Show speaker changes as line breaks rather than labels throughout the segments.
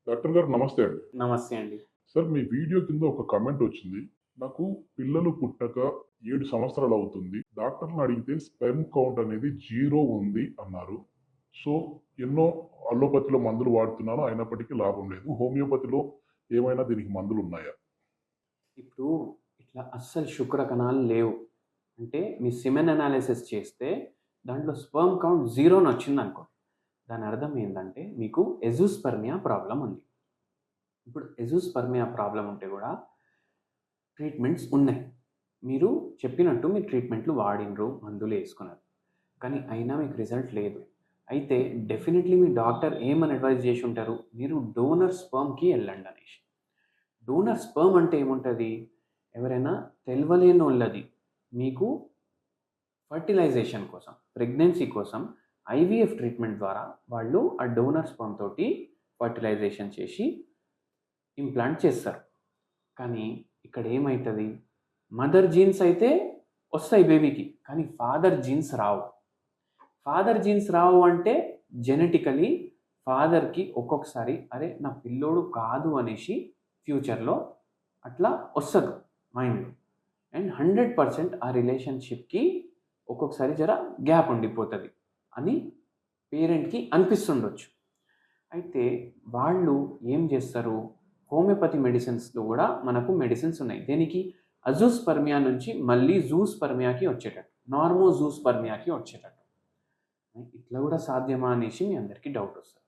Doctor గారు నమస్తే అండి.
నమస్తే అండి.
సార్ మీ వీడియో కింద ఒక కామెంట్ వచ్చింది. నాకు పిల్లలు పుట్టక 7 సంవత్సరాలవుతుంది. డాక్టర్‌ని అడిగితే స్పెర్మ్ కౌంట్ అనేది 0 ఉంది అన్నారు. సో, ఎన్నో అలోపతిలో మందులు వాడుతున్నాను. అయినప్పటికీ లాభం లేదు. హోమియోపతిలో ఏమైనా దీనికి మందులున్నాయా?
ఇప్పుడు ఇట్లా అస్సలు శుక్ర కణాలు లేవు. అంటే మీ సిమెన్ అనాలిసిస్ చేస్తే దాంట్లో స్పెర్మ్ కౌంట్ 0 అని వచ్చిందనుకోండి. దాని అర్థం ఏందంటే మీకు ఎజోస్పెర్మియా ప్రాబ్లమ్ ఉంది. ఇప్పుడు ఎజోస్పెర్మియా ప్రాబ్లమ్ ఉంటే కూడా ట్రీట్మెంట్స్ ఉన్నాయి. మీరు చెప్పినట్టు మీరు ట్రీట్మెంట్లు వాడినరు, మందులు యేసుకున్నారు. కానీ అయినా మీకు రిజల్ట్ లేదు. అయితే డెఫినిట్‌లీ మీ డాక్టర్ ఏమని అడ్వైస్ చేసి ఉంటారు? మీరు డోనర్ స్పెర్మ్‌కి ఎళ్ళండి అనేసి. డోనర్ స్పెర్మ్ అంటే ఏముంటది? ఎవరైనా తెలవలేనోళ్ళది మీకు ఫర్టిలైజేషన్ కోసం, ప్రెగ్నెన్సీ కోసం ఐవీఎఫ్ ట్రీట్మెంట్ ద్వారా వాళ్ళు ఆ డోనర్ స్పెర్మ్ తోటి ఫర్టిలైజేషన్ చేసి ఇంప్లాంట్ చేస్తారు. కానీ ఇక్కడ ఏమైతది? మదర్ జీన్స్ అయితే వస్తాయి బేబీకి. కానీ ఫాదర్ జీన్స్ రావు. ఫాదర్ జీన్స్ రావు అంటే జెనెటికలీ ఫాదర్‌కి ఒక్కొక్కసారి అరే! నా పిల్లోడు కాదు అనేసి ఫ్యూచర్‌లో అట్లా వస్తది మైండ్‌లో. అండ్ 100% ఆ రిలేషన్‌షిప్‌కి ఒక్కొక్కసారి జర గ్యాప్ ఉండిపోతది అని పేరెంట్‌కి అనిపిస్తుండొచ్చు. అయితే వాళ్ళు ఏం జేస్తారు? హోమియోపతి మెడిసిన్స్‌లో గూడా మనకు మెడిసిన్స్ ఉన్నాయి. దేనికి? అజోస్పెర్మియా నుంచి మళ్ళీ జూస్పెర్మియాకి వచ్చేటట్టు. నార్మోజూస్పెర్మియాకి వచ్చేటట్టు. ఇట్లా గూడా సాధ్యమా అనేసి మీ అందరికీ డౌట్ వస్తది.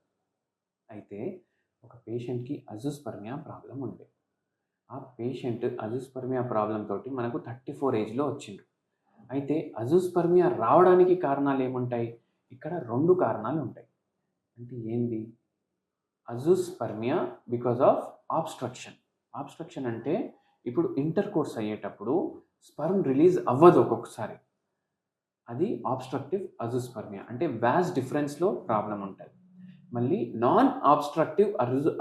అయితే ఒక పేషెంట్‌కి అజోస్పెర్మియా ప్రాబ్లమ్ ఉంది. ఆ పేషెంట్ అజోస్పెర్మియా ప్రాబ్లమ్ తోటి మనకు 34 ఏజ్‌లో వచ్చిండు. అయితే అజోస్పెర్మియా రావడానికి కారణాలు ఏముంటాయి? ఇక్కడ 2 కారణాలు ఉంటాయి. అంటే ఏంది? Azoospermia because of abstraction. Abstraction అంటే ఇప్పుడు ఇంటర్‌కోర్స్ అయ్యేటప్పుడు స్పెర్మ్ రిలీజ్ అవ్వదు ఒక్కొక్కసారి. అది ఆబ్‌స్ట్రక్టివ్ అజోస్పెర్మియా. అంటే వాస్ డిఫరెన్స్‌లో ప్రాబ్లమ్ ఉంటది. మళ్ళీ నాన్ ఆబ్‌స్ట్రక్టివ్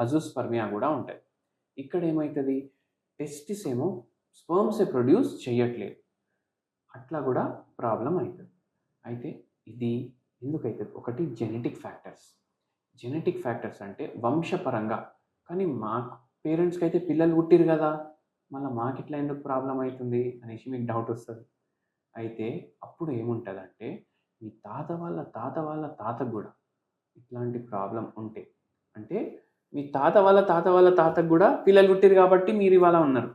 అజోస్పెర్మియా గూడా ఉంటది. ఇక్కడ ఏమైతది? టెస్టిస్ ఏమో స్పెర్మ్సే ప్రొడ్యూస్ చెయ్యట్లేదు. అట్లా గూడా ప్రాబ్లమ్ అయితది. అయితే ఇది ఎందుకైతది? ఒకటి జెనెటిక్ ఫ్యాక్టర్స్. జెనెటిక్ ఫ్యాక్టర్స్ అంటే వంశపరంగా. కానీ మా పేరెంట్స్‌కైతే పిల్లలు పుట్టిర్రు గదా! మళ్ళా మాకిట్లా ఎందుకు ప్రాబ్లమ్ అయితుంది అనేసి మీకు డౌట్ వస్తది. అయితే అప్పుడు ఏముంటదంటే మీ తాత వాళ్ళ తాత వాళ్ళ తాతకు గూడా ఇట్లాంటి ప్రాబ్లమ్ ఉంటే అంటే మీ తాత వాళ్ళ తాత వాళ్ళ తాతకు గూడా పిల్లలు పుట్టిర్రు కాబట్టి మీరివాళ ఉన్నారు.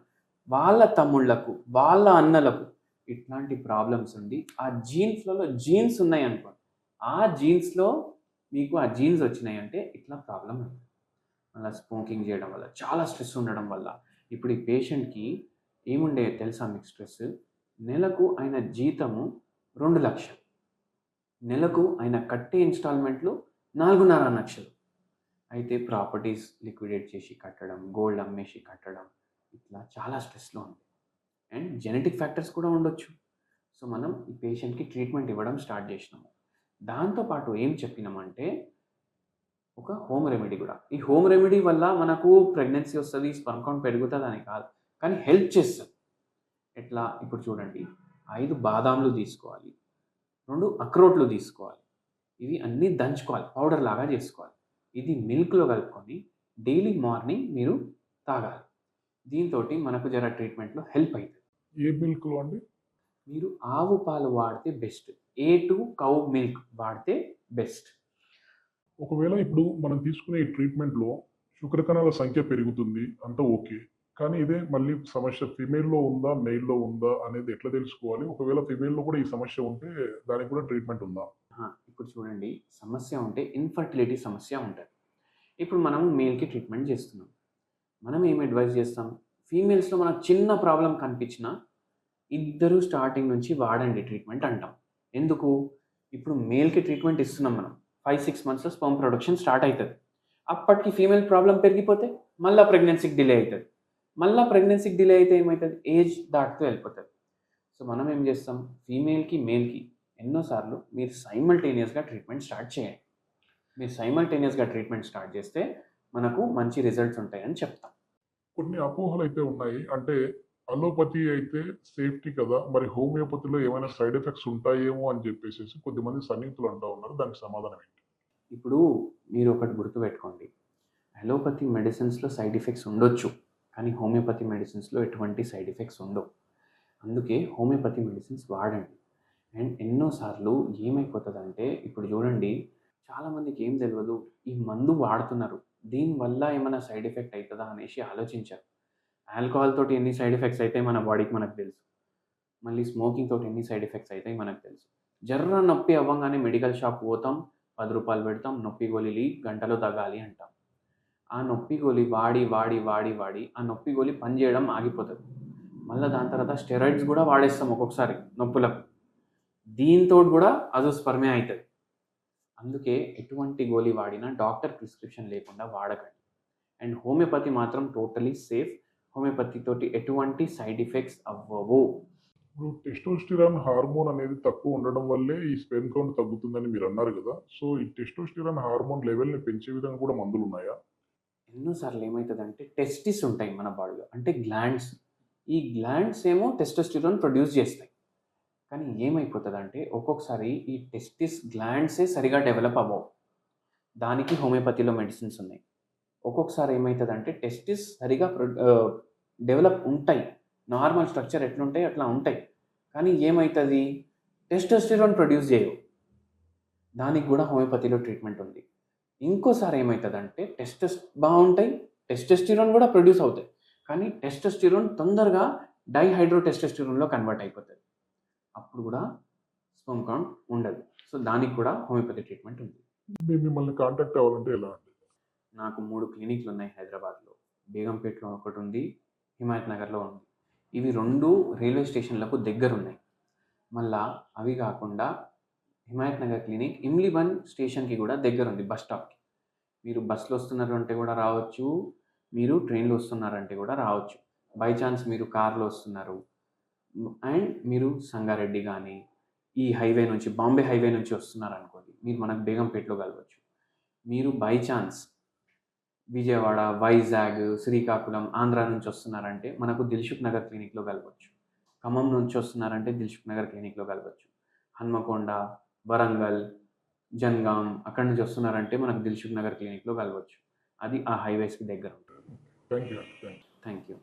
వాళ్ళ తమ్ముళ్ళకు, వాళ్ళ అన్నలకు ఇట్లాంటి ప్రాబ్లమ్స్ ఉండి ఆ జీన్స్ ఉన్నాయనుకోండి. ఆ జీన్స్‌లో మీకు ఆ జీన్స్ వచ్చినాయంటే ఇట్లా ప్రాబ్లమ్ అయితది. మళ్ళా స్మోకింగ్ జేయడం వల్ల, చాలా స్ట్రెస్ ఉండడం వల్ల. ఇప్పుడు ఈ పేషెంట్‌కి ఏముండే తెలుసా మీకు స్ట్రెస్? నెలకు ఆయన జీతము 2,00,000. నెలకు ఆయన కట్టే ఇన్‌స్టాల్‌మెంట్‌లు 4,500,000. అయితే ప్రాపర్టీస్ లిక్విడేట్ చేసి కట్టడం, గోల్డ్ అమ్మేసి కట్టడం, ఇట్లా చాలా స్ట్రెస్‌లో ఉంది. అండ్ జెనెటిక్ ఫ్యాక్టర్స్ కూడా ఉండొచ్చు. సో, మనం ఈ పేషెంట్‌కి ట్రీట్మెంట్ ఇవ్వడం స్టార్ట్ జేసినాము. దాంతో పాటు ఏం చెప్పినామంటే, ఒక హోమ్ రెమెడీ గూడా. ఈ హోమ్ రెమెడీ వల్ల మనకు ప్రెగ్నెన్సీ వస్తది, స్పెర్మ్ కౌంట్ పెరుగుతదని కాదు. కానీ హెల్ప్ చేస్తది. ఎట్లా? ఇప్పుడు చూడండి 5 బాదాంలు తీసుకోవాలి. 2 అక్రోట్లు తీసుకోవాలి. ఇవి అన్నీ దంచుకోవాలి. పౌడర్ లాగా చేసుకోవాలి. ఇది మిల్క్‌లో కలుపుకొని డైలీ మార్నింగ్ మీరు తాగాలి. దీనితోటి మనకు జర ట్రీట్మెంట్‌లో హెల్ప్ అయితది.
ఏ మిల్క్‌లో అండి?
మీరు ఆవు పాలు వాడితే బెస్ట్. A2 కౌ మిల్క్ వాడితే బెస్ట్.
ఒకవేళ ఇప్పుడు మనం తీసుకునే ఈ ట్రీట్మెంట్‌లో శుక్రకణాల సంఖ్య పెరుగుతుంది. అంతా ఓకే. కానీ ఇదే మళ్ళీ సమస్య ఫీమేల్‌లో ఉందా? మెయిల్‌లో ఉందా? అనేది ఎట్లా తెలుసుకోవాలి? ఒకవేళ ఫీమేల్‌లో కూడా ఈ సమస్య ఉంటే దానికి కూడా ట్రీట్మెంట్ ఉందా?
ఇప్పుడు చూడండి సమస్య ఉంటే ఇన్‌ఫర్టిలిటీ సమస్య ఉంటది. ఇప్పుడు మనం మేల్‌కి ట్రీట్మెంట్ చేస్తున్నాం. మనం ఏం అడ్వైస్ చేస్తాం? ఫీమేల్స్‌లో మనకు చిన్న ప్రాబ్లమ్ కనిపించినా ఇద్దరు స్టార్టింగ్ నుంచి వాడండి ట్రీట్మెంట్ అంటాం. ఎందుకు? ఇప్పుడు మేల్‌కి ట్రీట్మెంట్ ఇస్తున్నాం మనం. 5, 6 మంత్స్‌లో స్పెర్మ్ ప్రొడక్షన్ స్టార్ట్ అయితది. అప్పటికి ఫీమేల్ ప్రాబ్లమ్ పెరిగిపోతే మళ్ళా ప్రెగ్నెన్సీకి డిలే అయితది. మళ్ళా ప్రెగ్నెన్సీకి డిలే అయితే ఏమైతది? ఏజ్ దాటుతూ వెళ్ళిపోతది. సో, మనం ఏం చేస్తాం? ఫీమేల్‌కి, మేల్‌కి ఎన్నో సార్లు మీరు సైమల్టేనియస్‌గా ట్రీట్మెంట్ స్టార్ట్ చేయండి. మీరు సైమల్టేనియస్‌గా ట్రీట్మెంట్ స్టార్ట్ చేస్తే మనకు మంచి రిజల్ట్స్ ఉంటాయని చెప్తాం.
కొన్ని అపోహలైతే ఉన్నాయి. అంటే అలోపతి అయితే సేఫ్టీ కదా! మరి హోమియోపతిలో ఏమైనా సైడ్ ఎఫెక్ట్స్ ఉంటాయేమో అని చెప్పేసేసి కొద్దిమంది సన్నిహితులు అంటా ఉన్నారు. దానికి సమాధానం ఏంటి?
ఇప్పుడు మీరు ఒకటి గుర్తుపెట్టుకోండి. అలోపతి మెడిసిన్స్లో సైడ్ ఎఫెక్ట్స్ ఉండొచ్చు, కానీ హోమియోపతి మెడిసిన్స్లో ఎటువంటి సైడ్ ఎఫెక్ట్స్ ఉండవు. అందుకే హోమియోపతి మెడిసిన్స్ వాడండి. అండ్ ఎన్నోసార్లు ఏమైపోతుందంటే ఇప్పుడు చూడండి, చాలామందికి ఏం తెలియదు, ఈ మందు వాడుతున్నారు, దీనివల్ల ఏమైనా సైడ్ ఎఫెక్ట్ అవుతుందా అనేసి ఆలోచించారు. ఆల్కహాల్ తోటి ఎన్ని సైడ్ ఎఫెక్ట్స్ అవుతాయి మన బాడీకి మనకు తెలుసు. మళ్ళీ స్మోకింగ్ తోటి ఎన్ని సైడ్ ఎఫెక్ట్స్ అవుతాయి మనకు తెలుసు. జర్ర నొప్పి అవ్వంగానే మెడికల్ షాప్ పోతాం, ₹10 పెడతాం, నొప్పి గోళీలు గంటలో తగ్గాలి అంటాం. ఆ నొప్పి గోళీ వాడి వాడి వాడి వాడి ఆ నొప్పి గోళీ పనిచేయడం ఆగిపోతుంది. మళ్ళీ దాని తర్వాత స్టెరాయిడ్స్ కూడా వాడేస్తాం ఒక్కొక్కసారి నొప్పులకు. దీంతో కూడా అజోస్పర్మియా అవుతుంది. అందుకే ఎటువంటి గోళీ వాడినా డాక్టర్ ప్రిస్క్రిప్షన్ లేకుండా వాడకండి. అండ్ హోమియోపతి మాత్రం టోటలీ సేఫ్. హోమియోపతి తోటి ఎటువంటి సైడ్ ఎఫెక్ట్స్ అవ్వవు.
ఇప్పుడు టెస్టోస్టిరాన్ హార్మోన్ అనేది తక్కువ ఉండడం వల్లే ఈ స్పెర్మ్ కౌంట్ తగ్గుతుందని మీరు అన్నారు కదా. సో ఈ టెస్టోస్టిరాన్ హార్మోన్ లెవెల్ని పెంచే విధంగా కూడా మందులు ఉన్నాయా?
ఎన్నోసార్లు ఏమవుతుందంటే టెస్టిస్ ఉంటాయి మన బాడీలో, అంటే గ్లాండ్స్. ఈ గ్లాండ్స్ ఏమో టెస్టోస్టిరాన్ ప్రొడ్యూస్ చేస్తాయి. కానీ ఏమైపోతుందంటే ఒక్కొక్కసారి ఈ టెస్టిస్ గ్లాండ్సే సరిగా డెవలప్ అవ్వవు. దానికి హోమియోపతిలో మెడిసిన్స్ ఉన్నాయి. ఒక్కొక్కసారి ఏమవుతుందంటే టెస్టిస్ సరిగా డెవలప్ ఉంటాయి, నార్మల్ స్ట్రక్చర్ ఎట్లుంటాయి అట్లా ఉంటాయి, కానీ ఏమవుతుంది, టెస్టోస్టిరాన్ ప్రొడ్యూస్ చేయవు. దానికి కూడా హోమియోపతిలో ట్రీట్మెంట్ ఉంది. ఇంకోసారి ఏమవుతుందంటే బాగుంటాయి, టెస్టోస్టిరాన్ కూడా ప్రొడ్యూస్ అవుతాయి, కానీ టెస్టోస్టిరాన్ తొందరగా డైహైడ్రోటెస్టోస్టిరాన్లో కన్వర్ట్ అయిపోతుంది. అప్పుడు కూడా స్పెర్మ్ కౌంట్ ఉండదు. సో దానికి కూడా హోమియోపతి ట్రీట్మెంట్ ఉంది.
మేము మిమ్మల్ని కాంటాక్ట్ అవ్వాలంటే ఎలా అండి?
నాకు 3 క్లినిక్లు ఉన్నాయి హైదరాబాద్లో. బేగంపేటలో ఒకటి ఉంది, హిమాయత్ నగర్లో ఉంది. ఇవి 2 రైల్వే స్టేషన్లకు దగ్గర ఉన్నాయి. మళ్ళా అవి కాకుండా హిమాయత్ నగర్ క్లినిక్ ఇమ్లీబన్ స్టేషన్కి కూడా దగ్గర ఉంది, బస్ స్టాప్కి. మీరు బస్సులో వస్తున్నారు అంటే కూడా రావచ్చు, మీరు ట్రైన్లో వస్తున్నారంటే కూడా రావచ్చు. బై ఛాన్స్ మీరు కార్లో వస్తున్నారు అండ్ మీరు సంగారెడ్డి కానీ ఈ హైవే నుంచి, బాంబే హైవే నుంచి వస్తున్నారు అనుకోండి, మీరు మనకు బేగంపేటలో కలవచ్చు. మీరు బై ఛాన్స్ విజయవాడ, వైజాగ్, శ్రీకాకుళం, ఆంధ్ర నుంచి వస్తున్నారంటే మనకు దిల్సుఖ్ నగర్ క్లినిక్లో కలవచ్చు. ఖమ్మం నుంచి వస్తున్నారంటే దిల్సుఖ్ నగర్ క్లినిక్లో కలవచ్చు. హన్మకొండ, వరంగల్, జన్గాం అక్కడి నుంచి వస్తున్నారంటే మనకు దిల్సుఖ్ నగర్ క్లినిక్లో కలవచ్చు. అది ఆ హైవేస్కి దగ్గర ఉంటుంది.
Thank you.
Thank you.